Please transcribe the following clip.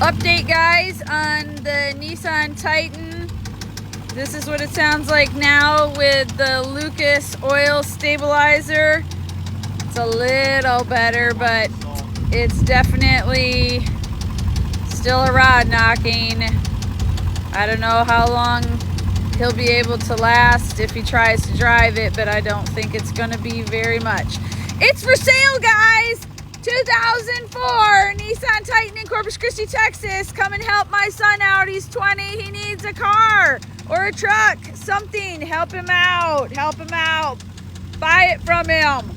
Update, guys, on the Nissan Titan. This is what it sounds like now with the Lucas oil stabilizer. It's a little better, but it's definitely still a rod knocking. I don't know how long he'll be able to last if he tries to drive it, but I don't think it's gonna be very much. It's for sale, guys. 2004 Nissan Titan in Corpus Christi, Texas. Come and help my son out. He's 20. He needs a car or a truck, something. Help him out. Help him out. Buy it from him.